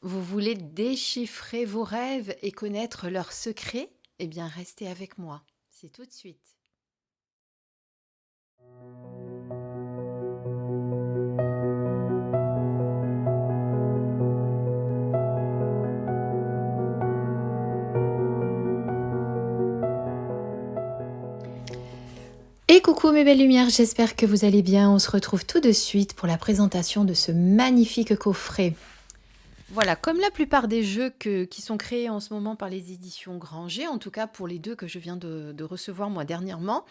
Vous voulez déchiffrer vos rêves et connaître leurs secrets? Eh bien, restez avec moi. C'est tout de suite. Et coucou mes belles lumières, j'espère que vous allez bien. On se retrouve tout de suite pour la présentation de ce magnifique coffret. Voilà, comme la plupart des jeux qui sont créés en ce moment par les éditions Granger, en tout cas pour les deux que je viens de recevoir moi dernièrement,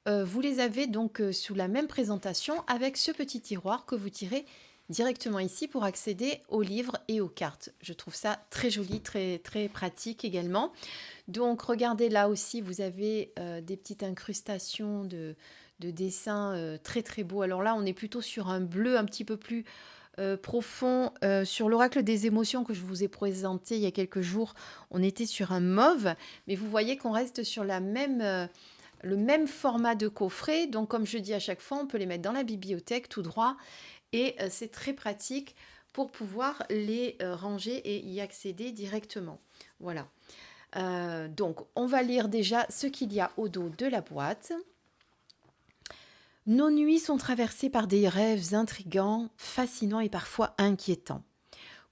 vous les avez donc sous la même présentation avec ce petit tiroir que vous tirez directement ici pour accéder aux livres et aux cartes. Je trouve ça très joli, très, très pratique également. Donc regardez là aussi, vous avez des petites incrustations de dessins très très beaux. Alors là, on est plutôt sur un bleu un petit peu plus profond. Sur l'oracle des émotions que je vous ai présenté il y a quelques jours, on était sur un mauve, mais vous voyez qu'on reste sur le même format de coffret. Donc comme je dis à chaque fois, on peut les mettre dans la bibliothèque tout droit et c'est très pratique pour pouvoir les ranger et y accéder directement. Voilà. Donc, on va lire déjà ce qu'il y a au dos de la boîte. Nos nuits sont traversées par des rêves intrigants, fascinants et parfois inquiétants.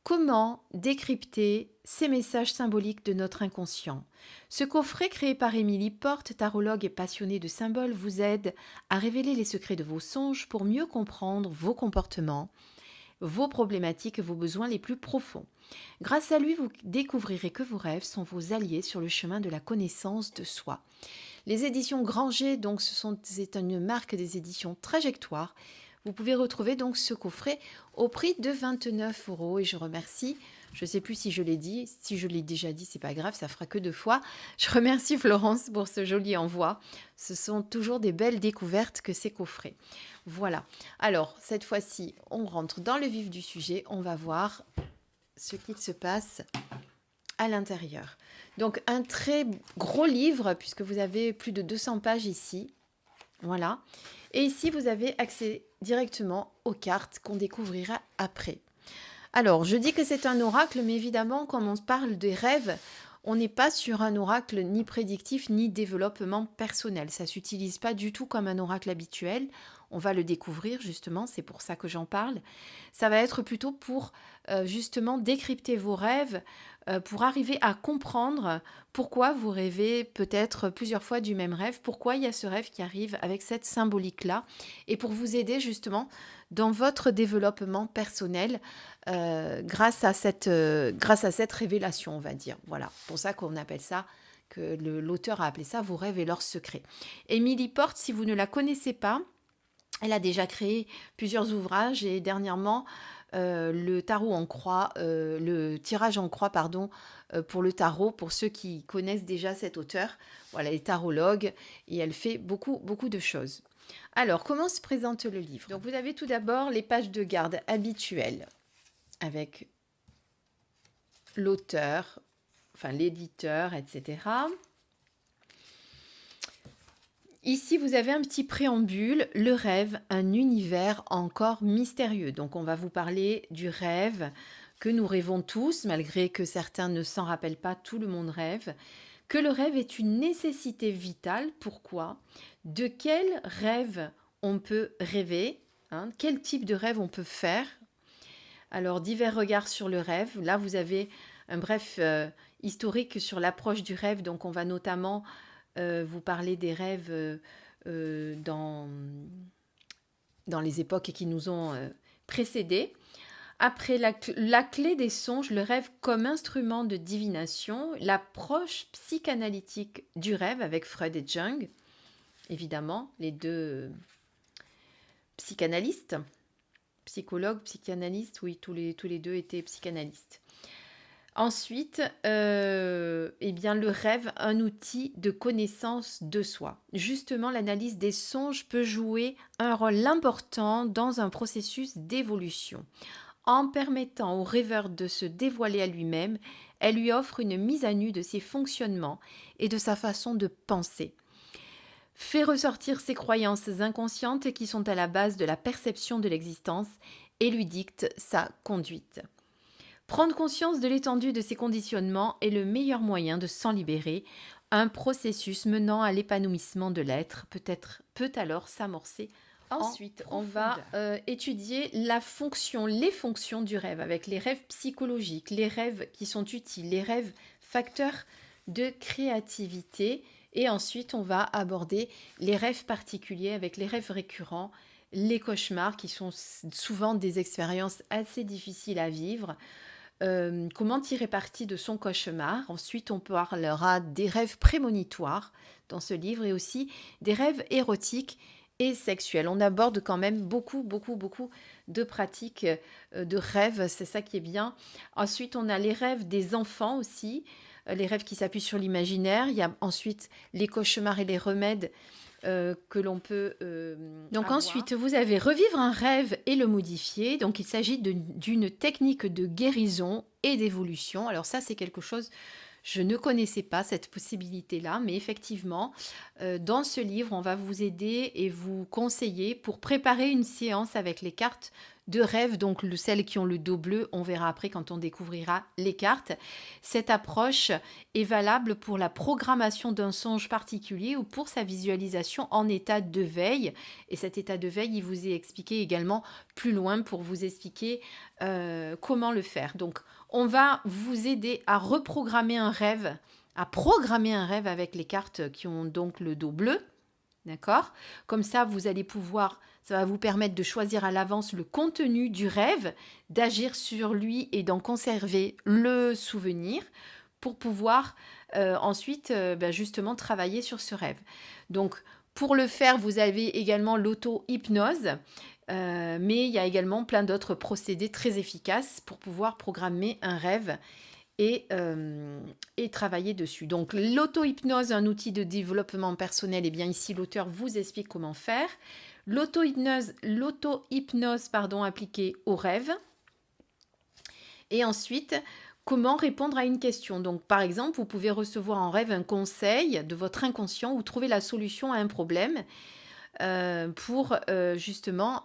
Comment décrypter ces messages symboliques de notre inconscient? Ce coffret créé par Émilie Porte, tarologue et passionnée de symboles, vous aide à révéler les secrets de vos songes pour mieux comprendre vos comportements, vos problématiques et vos besoins les plus profonds. Grâce à lui, vous découvrirez que vos rêves sont vos alliés sur le chemin de la connaissance de soi. Les éditions Granger, donc c'est une marque des éditions Trajectoire. Vous pouvez retrouver donc ce coffret au prix de 29 € et je remercie, je ne sais plus si je l'ai dit, si je l'ai déjà dit, c'est pas grave, ça fera que 2 fois. Je remercie Florence pour ce joli envoi. Ce sont toujours des belles découvertes que ces coffrets. Voilà. Alors, cette fois-ci, on rentre dans le vif du sujet. On va voir ce qu'il se passe à l'intérieur. Donc un très gros livre puisque vous avez plus de 200 pages ici. Voilà. Et ici, vous avez accès directement aux cartes qu'on découvrira après. Alors, je dis que c'est un oracle, mais évidemment, comme on parle des rêves, on n'est pas sur un oracle ni prédictif ni développement personnel. Ça ne s'utilise pas du tout comme un oracle habituel. On va le découvrir justement, c'est pour ça que j'en parle. Ça va être plutôt pour justement décrypter vos rêves, pour arriver à comprendre pourquoi vous rêvez peut-être plusieurs fois du même rêve, pourquoi il y a ce rêve qui arrive avec cette symbolique-là, et pour vous aider justement dans votre développement personnel grâce à cette révélation, on va dire. Voilà, pour ça qu'on appelle ça, que l'auteur a appelé ça vos rêves et leurs secrets. Émilie Porte, si vous ne la connaissez pas, elle a déjà créé plusieurs ouvrages et dernièrement le tarot en croix, le tirage en croix, pardon, pour le tarot, pour ceux qui connaissent déjà cet auteur. Voilà, elle est tarologue et elle fait beaucoup, beaucoup de choses. Alors, comment se présente le livre? Donc, vous avez tout d'abord les pages de garde habituelles avec l'auteur, enfin l'éditeur, etc. Ici, vous avez un petit préambule, le rêve, un univers encore mystérieux. Donc, on va vous parler du rêve que nous rêvons tous, malgré que certains ne s'en rappellent pas, tout le monde rêve. Que le rêve est une nécessité vitale. Pourquoi? De quel rêve on peut rêver, hein? Quel type de rêve on peut faire? Alors, divers regards sur le rêve. Là, vous avez un bref historique sur l'approche du rêve. Donc, on va notamment vous parler des rêves dans les époques qui nous ont précédés. Après la clé des songes, le rêve comme instrument de divination, l'approche psychanalytique du rêve avec Freud et Jung, évidemment, les deux psychanalystes, psychologues, psychanalystes, oui, tous les deux étaient psychanalystes. Ensuite, eh bien, le rêve, un outil de connaissance de soi. Justement, l'analyse des songes peut jouer un rôle important dans un processus d'évolution. En permettant au rêveur de se dévoiler à lui-même, elle lui offre une mise à nu de ses fonctionnements et de sa façon de penser. Fait ressortir ses croyances inconscientes qui sont à la base de la perception de l'existence et lui dicte sa conduite. Prendre conscience de l'étendue de ces conditionnements est le meilleur moyen de s'en libérer. Un processus menant à l'épanouissement de l'être peut alors s'amorcer. Ensuite, on va étudier les fonctions du rêve, avec les rêves psychologiques, les rêves qui sont utiles, les rêves facteurs de créativité. Et ensuite, on va aborder les rêves particuliers avec les rêves récurrents, les cauchemars qui sont souvent des expériences assez difficiles à vivre. Comment tirer parti de son cauchemar. Ensuite, on parlera des rêves prémonitoires dans ce livre et aussi des rêves érotiques et sexuels. On aborde quand même beaucoup de pratiques de rêves, c'est ça qui est bien. Ensuite, on a les rêves des enfants aussi, les rêves qui s'appuient sur l'imaginaire. Il y a ensuite les cauchemars et les remèdes que l'on peut donc avoir. Ensuite, vous avez revivre un rêve et le modifier. Donc, il s'agit d'une technique de guérison et d'évolution. Alors ça, c'est quelque chose, je ne connaissais pas cette possibilité-là, mais effectivement, dans ce livre, on va vous aider et vous conseiller pour préparer une séance avec les cartes de rêve, donc celles qui ont le dos bleu, on verra après quand on découvrira les cartes. Cette approche est valable pour la programmation d'un songe particulier ou pour sa visualisation en état de veille. Et cet état de veille, il vous est expliqué également plus loin pour vous expliquer comment le faire. Donc, on va vous aider à reprogrammer un rêve, à programmer un rêve avec les cartes qui ont donc le dos bleu. D'accord ? Comme ça, vous allez pouvoir, ça va vous permettre de choisir à l'avance le contenu du rêve, d'agir sur lui et d'en conserver le souvenir pour pouvoir ensuite justement travailler sur ce rêve. Donc, pour le faire, vous avez également l'auto-hypnose, mais il y a également plein d'autres procédés très efficaces pour pouvoir programmer un rêve et travailler dessus. Donc, l'auto-hypnose, un outil de développement personnel, et bien ici, l'auteur vous explique comment faire. L'auto-hypnose appliquée au rêve. Et ensuite, comment répondre à une question. Donc, par exemple, vous pouvez recevoir en rêve un conseil de votre inconscient ou trouver la solution à un problème pour justement,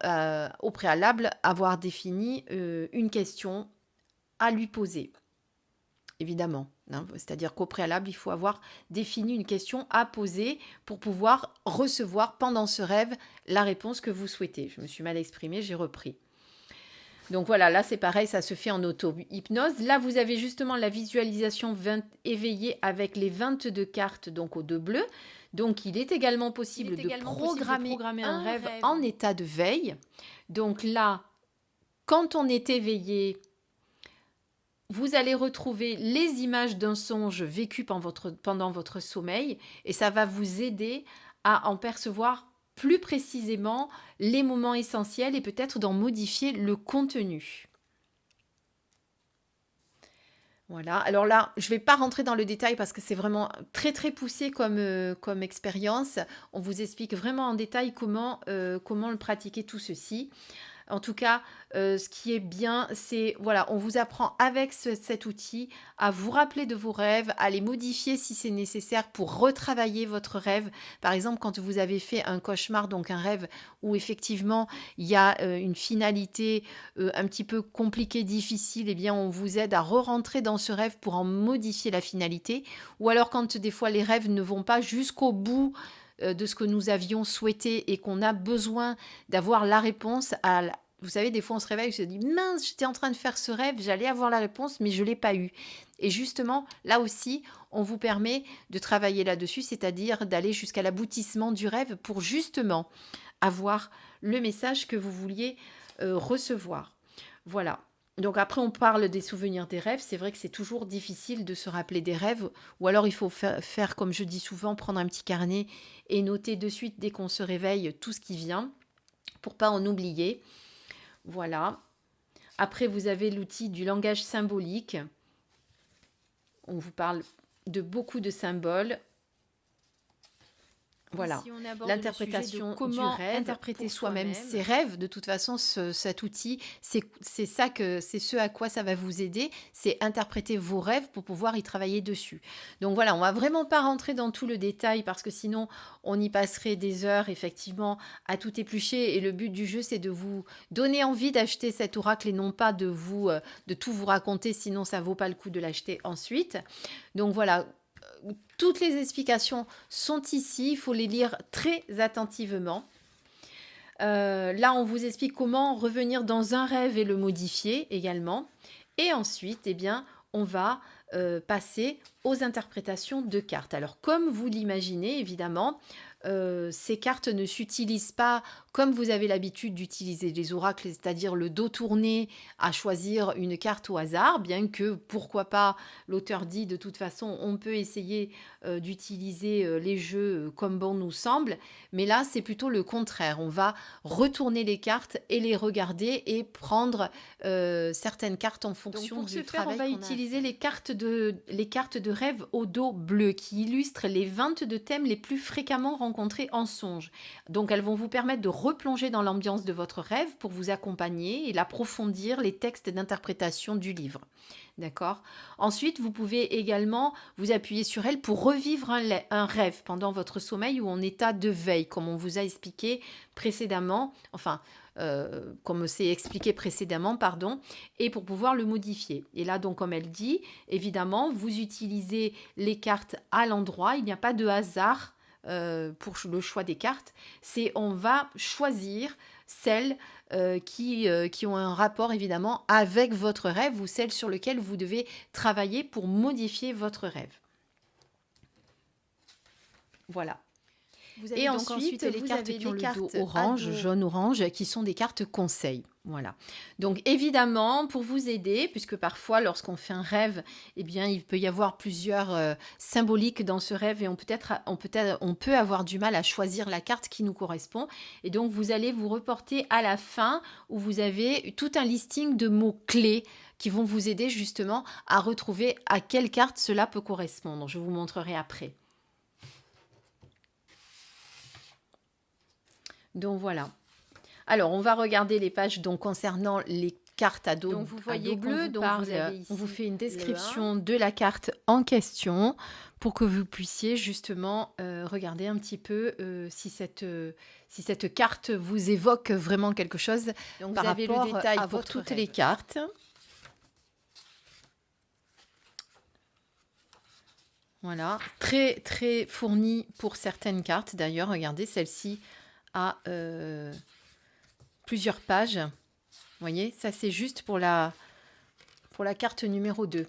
au préalable, avoir défini une question à lui poser. Évidemment, hein, c'est-à-dire qu'au préalable, il faut avoir défini une question à poser pour pouvoir recevoir pendant ce rêve la réponse que vous souhaitez. Je me suis mal exprimée, j'ai repris. Donc voilà, là c'est pareil, ça se fait en auto-hypnose. Là, vous avez justement la visualisation éveillée avec les 22 cartes donc aux deux bleus. Donc il est également possible de programmer un rêve en état de veille. Donc là, quand on est éveillé, vous allez retrouver les images d'un songe vécu pendant votre sommeil et ça va vous aider à en percevoir plus précisément les moments essentiels et peut-être d'en modifier le contenu. Voilà, alors là, je ne vais pas rentrer dans le détail parce que c'est vraiment très très poussé comme expérience. On vous explique vraiment en détail comment le pratiquer tout ceci. En tout cas, ce qui est bien, c'est, voilà, on vous apprend avec cet outil à vous rappeler de vos rêves, à les modifier si c'est nécessaire pour retravailler votre rêve. Par exemple, quand vous avez fait un cauchemar, donc un rêve où effectivement il y a une finalité un petit peu compliquée, difficile, eh bien on vous aide à re-rentrer dans ce rêve pour en modifier la finalité. Ou alors quand des fois les rêves ne vont pas jusqu'au bout de ce que nous avions souhaité et qu'on a besoin d'avoir la réponse à... Vous savez, des fois on se réveille et on se dit « Mince, j'étais en train de faire ce rêve, j'allais avoir la réponse, mais je ne l'ai pas eu. » Et justement, là aussi, on vous permet de travailler là-dessus, c'est-à-dire d'aller jusqu'à l'aboutissement du rêve pour justement avoir le message que vous vouliez recevoir. Voilà. Donc après, on parle des souvenirs des rêves. C'est vrai que c'est toujours difficile de se rappeler des rêves. Ou alors, il faut faire, comme je dis souvent, prendre un petit carnet et noter de suite, dès qu'on se réveille, tout ce qui vient, pour pas en oublier. Voilà. Après, vous avez l'outil du langage symbolique. On vous parle de beaucoup de symboles. Voilà, Ici, on aborde le sujet de l'interprétation du comment rêve, interpréter pour soi-même soi-même. ses rêves. De toute façon, cet outil, c'est ça que c'est ce à quoi ça va vous aider, c'est interpréter vos rêves pour pouvoir y travailler dessus. Donc voilà, on va vraiment pas rentrer dans tout le détail parce que sinon on y passerait des heures effectivement à tout éplucher. Et le but du jeu, c'est de vous donner envie d'acheter cet oracle et non pas de tout vous raconter, sinon ça vaut pas le coup de l'acheter ensuite. Donc voilà, toutes les explications sont ici, il faut les lire très attentivement. Là, on vous explique comment revenir dans un rêve et le modifier également. Et ensuite, eh bien, on va passer aux interprétations de cartes. Alors, comme vous l'imaginez, évidemment, ces cartes ne s'utilisent pas comme vous avez l'habitude d'utiliser les oracles, c'est-à-dire le dos tourné à choisir une carte au hasard, bien que, pourquoi pas, l'auteur dit de toute façon, on peut essayer d'utiliser les jeux comme bon nous semble, mais là, c'est plutôt le contraire. On va retourner les cartes et les regarder et prendre certaines cartes en fonction Donc, pour du ce faire, travail on va qu'on a à utiliser faire. Les cartes de rêve au dos bleu qui illustrent les 22 thèmes les plus fréquemment rencontrés en songe. Donc elles vont vous permettre de replonger dans l'ambiance de votre rêve pour vous accompagner et l'approfondir les textes d'interprétation du livre. D'accord. Ensuite, vous pouvez également vous appuyer sur elle pour revivre un rêve pendant votre sommeil ou en état de veille, comme on vous a expliqué précédemment, enfin, comme c'est expliqué précédemment, pardon, et pour pouvoir le modifier. Et là, donc, comme elle dit, évidemment, vous utilisez les cartes à l'endroit, il n'y a pas de hasard pour le choix des cartes, c'est on va choisir celles qui ont un rapport évidemment avec votre rêve ou celles sur lesquelles vous devez travailler pour modifier votre rêve. Voilà. Et ensuite, les cartes qui ont le dos orange, jaune-orange, qui sont des cartes conseils. Voilà. Donc évidemment, pour vous aider, puisque parfois, lorsqu'on fait un rêve, eh bien, il peut y avoir plusieurs symboliques dans ce rêve et on peut avoir du mal à choisir la carte qui nous correspond. Et donc, vous allez vous reporter à la fin où vous avez tout un listing de mots-clés qui vont vous aider justement à retrouver à quelle carte cela peut correspondre. Je vous montrerai après. Donc voilà. Alors, on va regarder les pages donc, concernant les cartes à dos, donc vous voyez bleu. Donc, on vous fait une description le de la carte en question pour que vous puissiez justement regarder un petit peu si cette carte vous évoque vraiment quelque chose. Donc, par vous avez rapport le détail à pour toutes rêve. les cartes. Voilà, très très fourni pour certaines cartes. D'ailleurs, regardez, celle-ci a plusieurs pages. Vous voyez, ça c'est juste pour la carte numéro 2.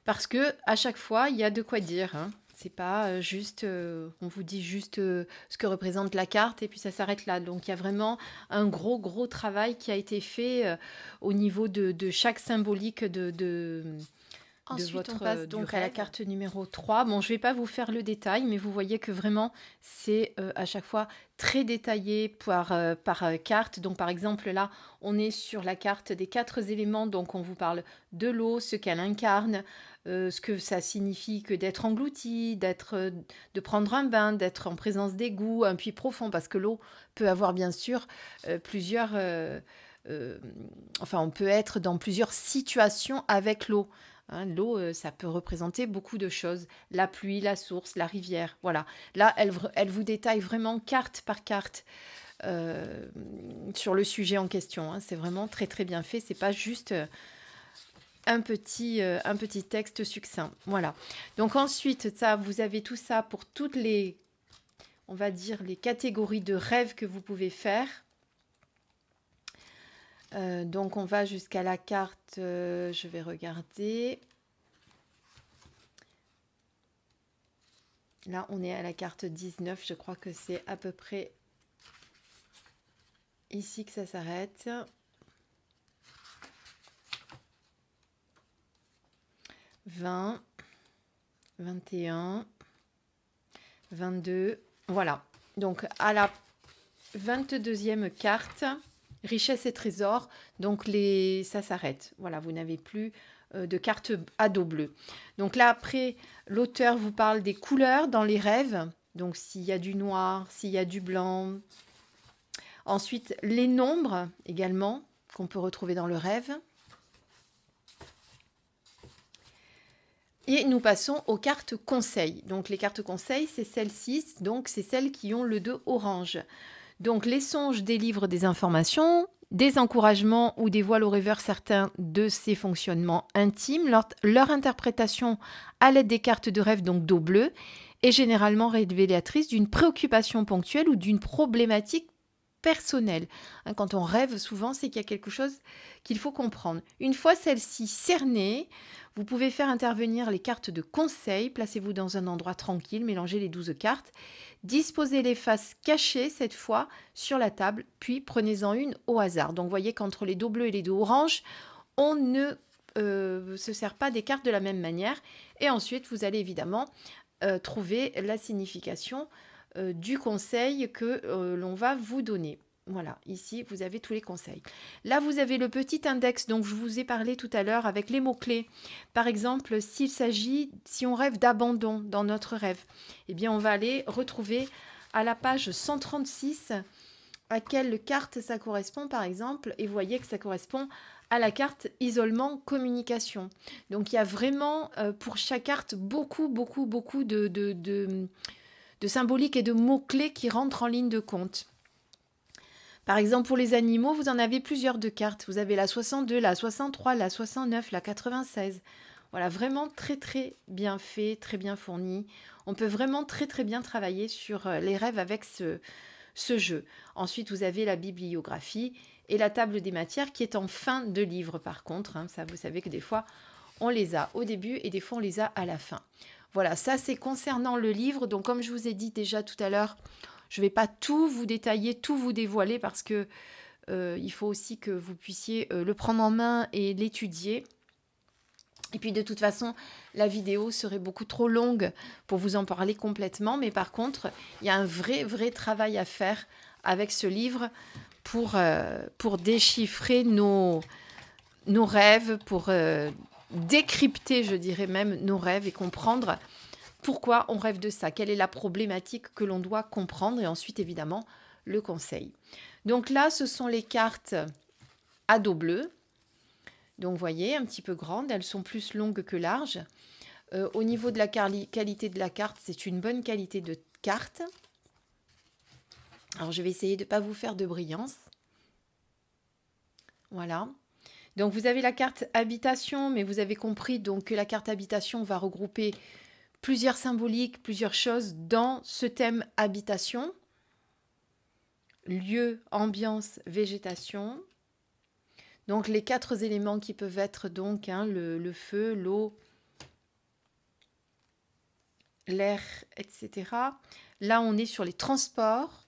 Parce que à chaque fois, il y a de quoi dire. Hein. C'est pas juste, on vous dit juste ce que représente la carte et puis ça s'arrête là. Donc il y a vraiment un gros travail qui a été fait au niveau de chaque symbolique Ensuite, on passe donc à la carte numéro 3. Bon, je ne vais pas vous faire le détail, mais vous voyez que vraiment, c'est à chaque fois très détaillé par carte. Donc, par exemple, là, on est sur la carte des 4 éléments. Donc, on vous parle de l'eau, ce qu'elle incarne, ce que ça signifie que d'être englouti, de prendre un bain, d'être en présence d'égouts, un puits profond, parce que l'eau peut avoir bien sûr plusieurs... on peut être dans plusieurs situations avec l'eau. Hein, l'eau, ça peut représenter beaucoup de choses. La pluie, la source, la rivière. Voilà. Là, elle vous détaille vraiment carte par carte sur le sujet en question. Hein. C'est vraiment très très bien fait. C'est pas juste un petit texte succinct. Voilà. Donc ensuite, ça, vous avez tout ça pour toutes les, on va dire, les catégories de rêves que vous pouvez faire. Donc on va jusqu'à la carte, je vais regarder. Là on est à la carte 19, je crois que c'est à peu près ici que ça s'arrête. « 20, 21, 22, voilà. Donc à la 22e carte... Richesse et trésor, donc ça s'arrête. Voilà, vous n'avez plus de carte à dos bleu. Donc là, après, l'auteur vous parle des couleurs dans les rêves. Donc s'il y a du noir, s'il y a du blanc. Ensuite, les nombres également, qu'on peut retrouver dans le rêve. Et nous passons aux cartes conseils. Donc les cartes conseils, c'est celles-ci, donc c'est celles qui ont le 2 orange. Donc les songes délivrent des informations, des encouragements ou dévoilent au rêveur certains de ses fonctionnements intimes. Leur interprétation à l'aide des cartes de rêve, donc dos bleu, est généralement révélatrice d'une préoccupation ponctuelle ou d'une problématique personnelle. Quand on rêve, souvent, c'est qu'il y a quelque chose qu'il faut comprendre. Une fois celle-ci cernée, vous pouvez faire intervenir les cartes de conseil. Placez-vous dans un endroit tranquille, mélangez les 12 cartes. Disposez les faces cachées, cette fois, sur la table, puis prenez-en une au hasard. Donc, vous voyez qu'entre les dos bleus et les dos oranges, on ne se sert pas des cartes de la même manière. Et ensuite, vous allez évidemment trouver la signification du conseil que l'on va vous donner. Voilà, ici, vous avez tous les conseils. Là, vous avez le petit index dont je vous ai parlé tout à l'heure avec les mots-clés. Par exemple, si on rêve d'abandon dans notre rêve, eh bien, on va aller retrouver à la page 136 à quelle carte ça correspond, par exemple, et vous voyez que ça correspond à la carte isolement communication. Donc, il y a vraiment, pour chaque carte, beaucoup de symboliques et de mots-clés qui rentrent en ligne de compte. Par exemple, pour les animaux, vous en avez plusieurs de cartes. Vous avez la 62, la 63, la 69, la 96. Voilà, vraiment très bien fait, très bien fourni. On peut vraiment très bien travailler sur les rêves avec ce jeu. Ensuite, vous avez la bibliographie et la table des matières qui est en fin de livre par contre. Ça, vous savez que des fois, on les a au début et des fois, on les a à la fin. Voilà, ça c'est concernant le livre. Donc comme je vous ai dit déjà tout à l'heure, je ne vais pas tout vous détailler, tout vous dévoiler parce que il faut aussi que vous puissiez le prendre en main et l'étudier. Et puis de toute façon, la vidéo serait beaucoup trop longue pour vous en parler complètement. Mais par contre, il y a un vrai travail à faire avec ce livre pour déchiffrer nos rêves, pour décrypter, je dirais même, nos rêves et comprendre pourquoi on rêve de ça, quelle est la problématique que l'on doit comprendre et ensuite évidemment le conseil. Donc là, ce sont les cartes à dos bleu. Donc vous voyez, un petit peu grandes, elles sont plus longues que larges. Au niveau de la qualité de la carte, c'est une bonne qualité de carte. Alors je vais essayer de ne pas vous faire de brillance. Voilà. Donc vous avez la carte habitation, mais vous avez compris donc que la carte habitation va regrouper plusieurs symboliques, plusieurs choses dans ce thème habitation. Lieu, ambiance, végétation. Donc les 4 éléments qui peuvent être donc le feu, l'eau, l'air, etc. Là, on est sur les transports.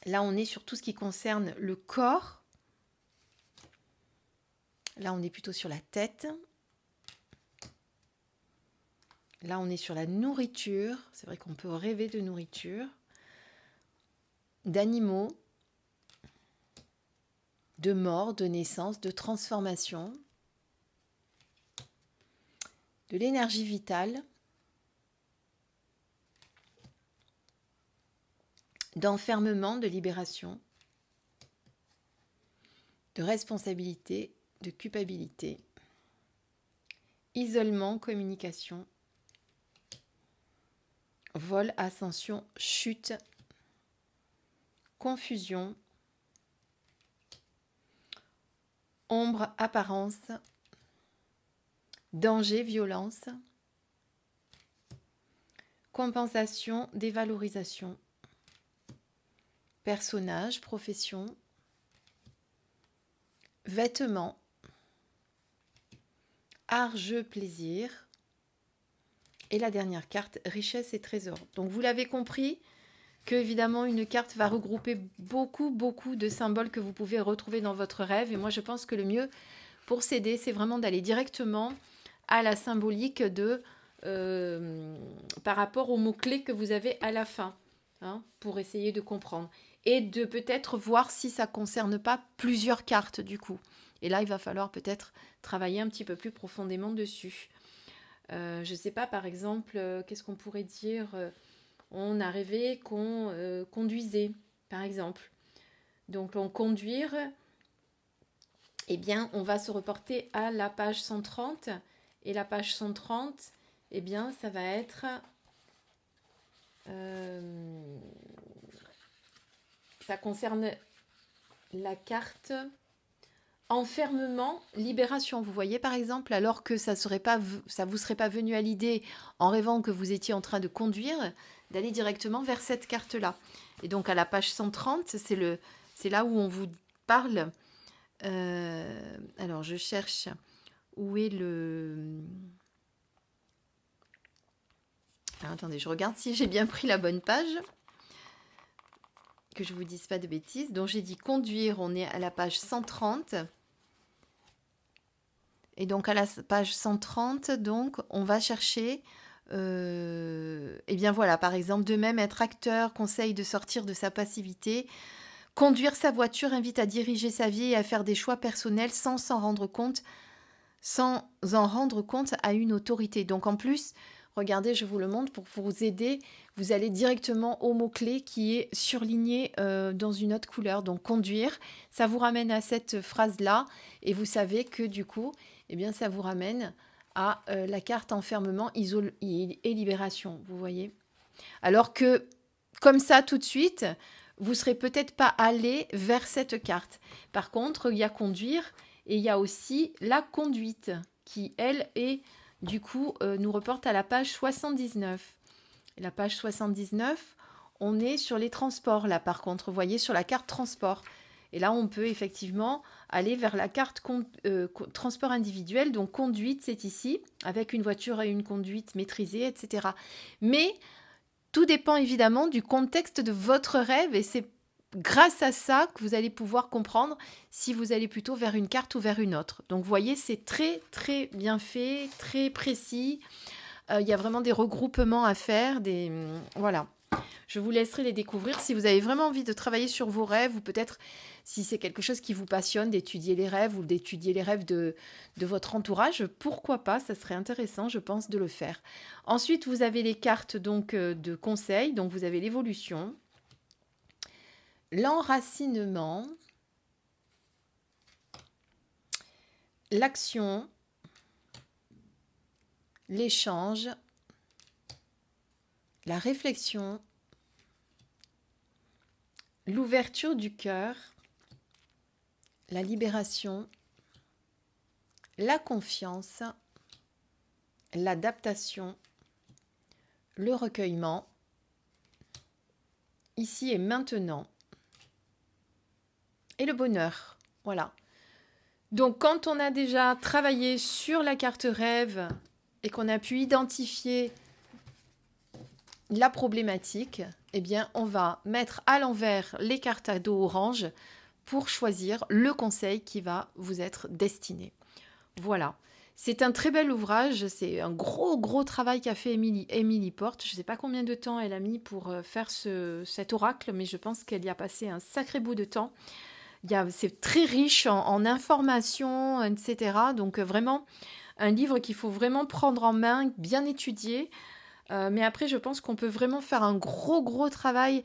Là, on est sur tout ce qui concerne le corps. Là, on est plutôt sur la tête. Là, on est sur la nourriture. C'est vrai qu'on peut rêver de nourriture, d'animaux, de mort, de naissance, de transformation, de l'énergie vitale, d'enfermement, de libération, de responsabilité, de culpabilité, isolement, communication, vol, ascension, chute, confusion, ombre, apparence, danger, violence, compensation, dévalorisation, personnage, profession, vêtements, art, jeu, plaisir. Et la dernière carte, richesse et trésor. Donc vous l'avez compris que évidemment une carte va regrouper beaucoup de symboles que vous pouvez retrouver dans votre rêve. Et moi je pense que le mieux pour s'aider, c'est vraiment d'aller directement à la symbolique par rapport aux mots-clés que vous avez à la fin, pour essayer de comprendre. Et de peut-être voir si ça ne concerne pas plusieurs cartes du coup. Et là, il va falloir peut-être travailler un petit peu plus profondément dessus. Je ne sais pas, par exemple, qu'est-ce qu'on pourrait dire on a rêvé qu'on conduisait, par exemple. Donc, en conduire, eh bien, on va se reporter à la page 130. Et la page 130, eh bien, ça va être... ça concerne la carte enfermement, libération. Vous voyez, par exemple, alors que ça vous serait pas venu à l'idée, en rêvant que vous étiez en train de conduire, d'aller directement vers cette carte-là. Et donc, à la page 130, c'est là où on vous parle. Alors, je cherche où est le... Alors, attendez, je regarde si j'ai bien pris la bonne page. Que je ne vous dise pas de bêtises. Donc, j'ai dit conduire, on est à la page 130. Et donc, à la page 130, donc, on va chercher... eh bien, voilà, par exemple, de même, être acteur conseille de sortir de sa passivité. Conduire sa voiture invite à diriger sa vie et à faire des choix personnels sans en rendre compte à une autorité. Donc en plus, regardez, je vous le montre pour vous aider. Vous allez directement au mot-clé qui est surligné dans une autre couleur. Donc conduire, ça vous ramène à cette phrase-là. Et vous savez que du coup, eh bien, ça vous ramène à la carte enfermement, et libération. Vous voyez ? Alors que, comme ça, tout de suite, vous ne serez peut-être pas allé vers cette carte. Par contre, il y a conduire et il y a aussi la conduite qui, elle, est, du coup, nous reporte à la page 79. Et la page 79, on est sur les transports, là, par contre. Vous voyez, sur la carte transport. Et là, on peut effectivement aller vers la carte transport individuel. Donc, conduite, c'est ici, avec une voiture et une conduite maîtrisée, etc. Mais... tout dépend évidemment du contexte de votre rêve et c'est grâce à ça que vous allez pouvoir comprendre si vous allez plutôt vers une carte ou vers une autre. Donc vous voyez, c'est très très bien fait, très précis. Il y a vraiment des regroupements à faire. Voilà. Je vous laisserai les découvrir. Si vous avez vraiment envie de travailler sur vos rêves ou peut-être si c'est quelque chose qui vous passionne d'étudier les rêves ou d'étudier les rêves de votre entourage, pourquoi pas, ça serait intéressant, je pense, de le faire. Ensuite, vous avez les cartes donc de conseils. Donc, vous avez l'évolution, l'enracinement, l'action, l'échange, la réflexion, l'ouverture du cœur, la libération, la confiance, l'adaptation, le recueillement, ici et maintenant, et le bonheur. Voilà. Donc, quand on a déjà travaillé sur la carte rêve et qu'on a pu identifier la problématique, eh bien, on va mettre à l'envers les cartes à dos orange pour choisir le conseil qui va vous être destiné. Voilà. C'est un très bel ouvrage, c'est un gros travail qu'a fait Émilie Porte. Je ne sais pas combien de temps elle a mis pour faire cet oracle, mais je pense qu'elle y a passé un sacré bout de temps. C'est très riche en informations, etc. Donc vraiment, un livre qu'il faut vraiment prendre en main, bien étudier. Mais après, je pense qu'on peut vraiment faire un gros travail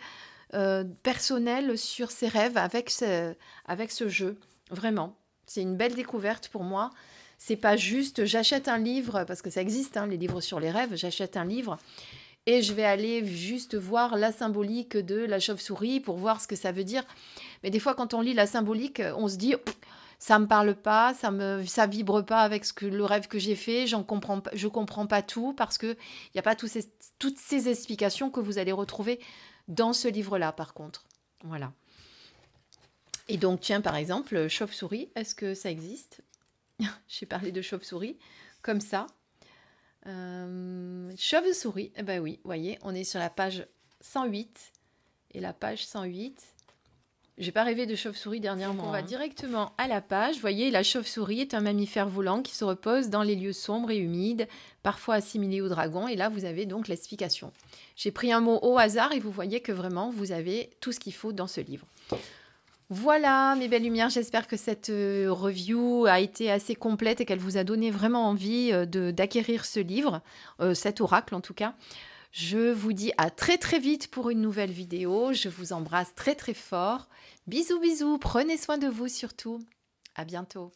personnel sur ses rêves avec ce jeu. Vraiment, c'est une belle découverte pour moi. C'est pas juste j'achète un livre, parce que ça existe, hein, les livres sur les rêves, j'achète un livre et je vais aller juste voir la symbolique de la chauve-souris pour voir ce que ça veut dire. Mais des fois, quand on lit la symbolique, on se dit ça me parle pas, ça vibre pas avec le rêve que j'ai fait, je comprends pas tout parce que il y a pas toutes ces explications que vous allez retrouver dans ce livre-là, par contre. Voilà. Et donc, tiens, par exemple, chauve-souris, est-ce que ça existe ? J'ai parlé de chauve-souris, comme ça. Chauve-souris, eh ben oui, vous voyez, on est sur la page 108. Et la page 108, j'ai pas rêvé de chauve-souris dernièrement. Donc on va directement à la page. Vous voyez, la chauve-souris est un mammifère volant qui se repose dans les lieux sombres et humides, parfois assimilé au dragon. Et là, vous avez donc l'explication. J'ai pris un mot au hasard et vous voyez que vraiment, vous avez tout ce qu'il faut dans ce livre. Voilà, mes belles lumières, j'espère que cette review a été assez complète et qu'elle vous a donné vraiment envie d'acquérir ce livre, cet oracle en tout cas. Je vous dis à très très vite pour une nouvelle vidéo. Je vous embrasse très très fort. Bisous bisous, prenez soin de vous surtout. À bientôt.